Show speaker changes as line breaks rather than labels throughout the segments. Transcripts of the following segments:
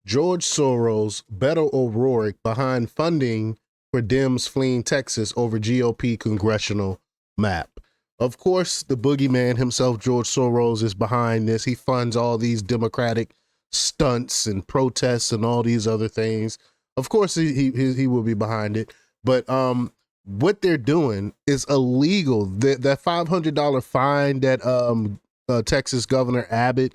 George Soros, Beto O'Rourke behind funding for Dems fleeing Texas over GOP congressional map. Of course, the boogeyman himself, George Soros, is behind this. He funds all these Democratic stunts and protests and all these other things. Of course, he will be behind it. But what they're doing is illegal. That $500 fine that Texas Governor Abbott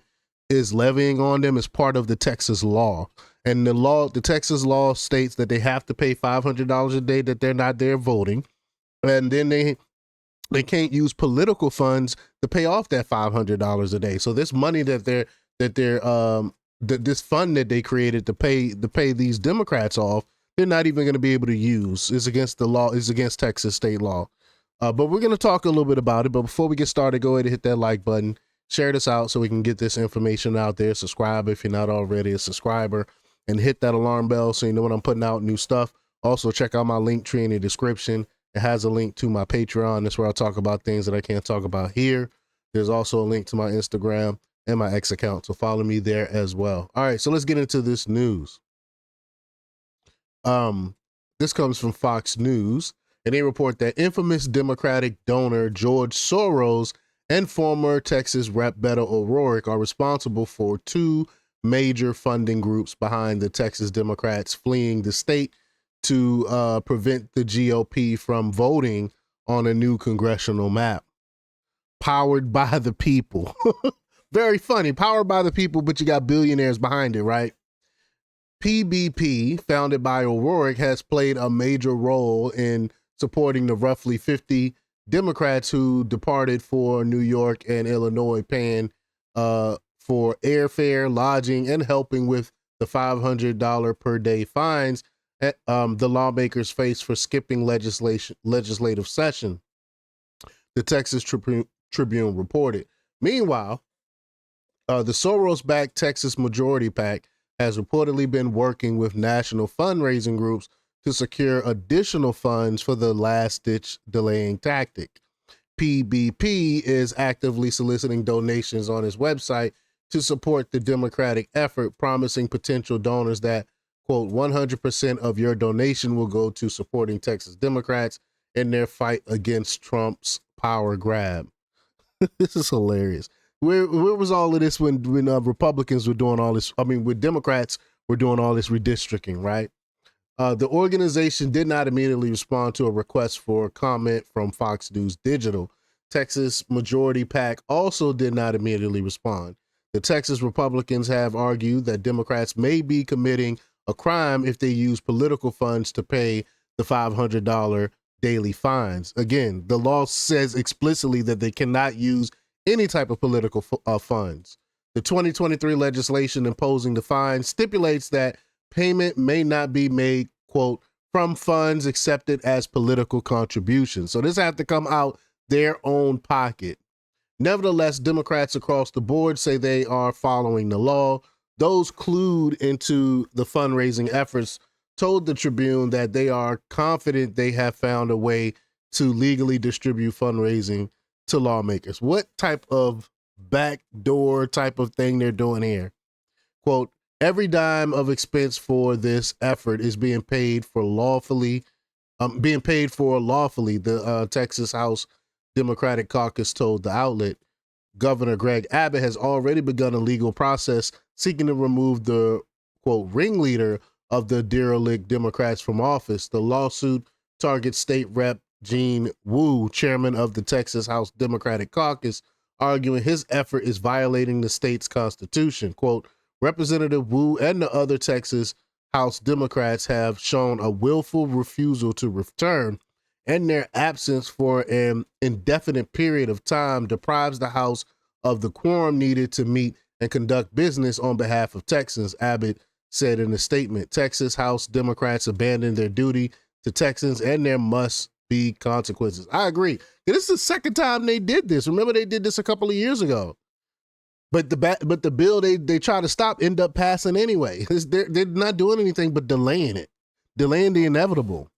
is levying on them is part of the Texas law. And the Texas law states that they have to pay $500 a day that they're not there voting. And then they can't use political funds to pay off that $500 a day. So this money that this fund that they created to pay these Democrats off, they're not even going to be able to use. It's against the law. It's against Texas state law. But we're going to talk a little bit about it. But before we get started, go ahead and hit that like button. Share this out so we can get this information out there. Subscribe if you're not already a subscriber, and hit that alarm bell so you know when I'm putting out new stuff. Also, check out my link tree in the description. It has a link to my Patreon. That's where I talk about things that I can't talk about here. There's also a link to my Instagram and my X account, so follow me there as well. All right, so let's get into this news. This comes from Fox News, and they report that infamous Democratic donor George Soros and former Texas Rep Beto O'Rourke are responsible for two major funding groups behind the Texas Democrats fleeing the state to prevent the GOP from voting on a new congressional map. Powered by the people. Very funny. Powered by the people, but you got billionaires behind it, right? PBP, founded by O'Rourke, has played a major role in supporting the roughly 50 Democrats who departed for New York and Illinois, paying for airfare, lodging, and helping with the $500 per day fines the lawmakers face for skipping legislative session, the Texas Tribune reported. Meanwhile, the Soros-backed Texas Majority PAC has reportedly been working with national fundraising groups to secure additional funds for the last-ditch delaying tactic. PBP is actively soliciting donations on its website to support the Democratic effort, promising potential donors that, quote, 100% of your donation will go to supporting Texas Democrats in their fight against Trump's power grab. This is hilarious. Where was all of this when Republicans were doing all this? I mean, when Democrats were doing all this redistricting, right? The organization did not immediately respond to a request for comment from Fox News Digital. Texas Majority PAC also did not immediately respond. The Texas Republicans have argued that Democrats may be committing a crime if they use political funds to pay the $500 daily fines. Again, the law says explicitly that they cannot use any type of political funds. The 2023 legislation imposing the fine stipulates that payment may not be made, quote, from funds accepted as political contributions. So this have to come out their own pocket. Nevertheless, Democrats across the board say they are following the law. Those clued into the fundraising efforts told the Tribune that they are confident they have found a way to legally distribute fundraising to lawmakers. What type of backdoor type of thing they're doing here? Quote, every dime of expense for this effort is being paid for lawfully, the Texas House Democratic Caucus told the outlet. Governor Greg Abbott has already begun a legal process seeking to remove the, quote, ringleader of the derelict Democrats from office. The lawsuit targets State Rep Gene Wu, chairman of the Texas House Democratic Caucus, arguing his effort is violating the state's constitution. Quote, Representative Wu and the other Texas House Democrats have shown a willful refusal to return, and their absence for an indefinite period of time deprives the House of the quorum needed to meet and conduct business on behalf of Texans, Abbott said in a statement. Texas House Democrats abandoned their duty to Texans, and there must be consequences. I agree. This is the second time they did this. Remember, they did this a couple of years ago. But the bill they try to stop end up passing anyway. They're not doing anything but delaying the inevitable.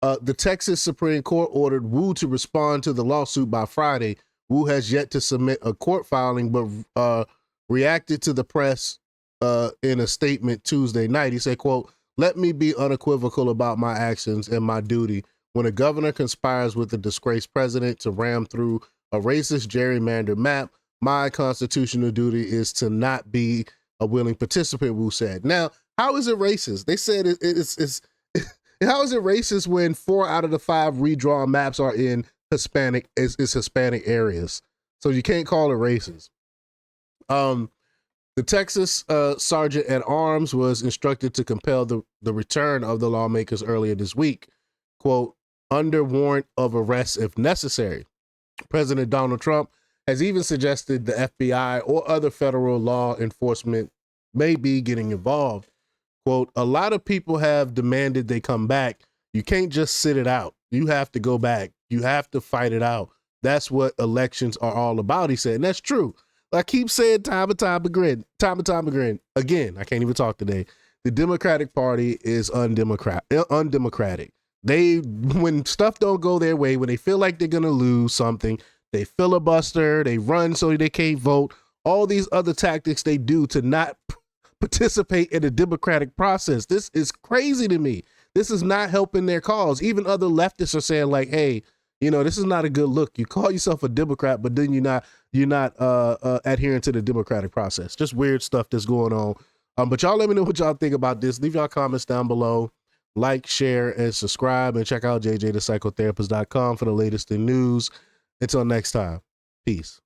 The Texas Supreme Court ordered Wu to respond to the lawsuit by Friday. Wu has yet to submit a court filing, but reacted to the press in a statement Tuesday night. He said, quote, "Let me be unequivocal about my actions and my duty. When a governor conspires with a disgraced president to ram through a racist gerrymandered map, my constitutional duty is to not be a willing participant," Wu said. Now, how is it racist? They said it's how is it racist when 4 out of the 5 redrawn maps are in Hispanic areas? So you can't call it racist. The Texas Sergeant at Arms was instructed to compel the return of the lawmakers earlier this week, quote, "under warrant of arrest if necessary." President Donald Trump has even suggested the FBI or other federal law enforcement may be getting involved. Quote, "A lot of people have demanded they come back. You can't just sit it out. You have to go back. You have to fight it out. That's what elections are all about," he said. And that's true. I keep saying time and time again. Again, I can't even talk today. The Democratic Party is undemocratic. When stuff don't go their way, when they feel like they're going to lose something, they filibuster, they run so they can't vote. All these other tactics they do to not participate in the democratic process. This is crazy to me. This is not helping their cause. Even other leftists are saying like, hey, this is not a good look. You call yourself a Democrat, but then you're not adhering to the democratic process. Just weird stuff that's going on. But y'all let me know what y'all think about this. Leave y'all comments down below. Like, share, and subscribe, and check out jjthepsychotherapist.com for the latest in news. Until next time, peace.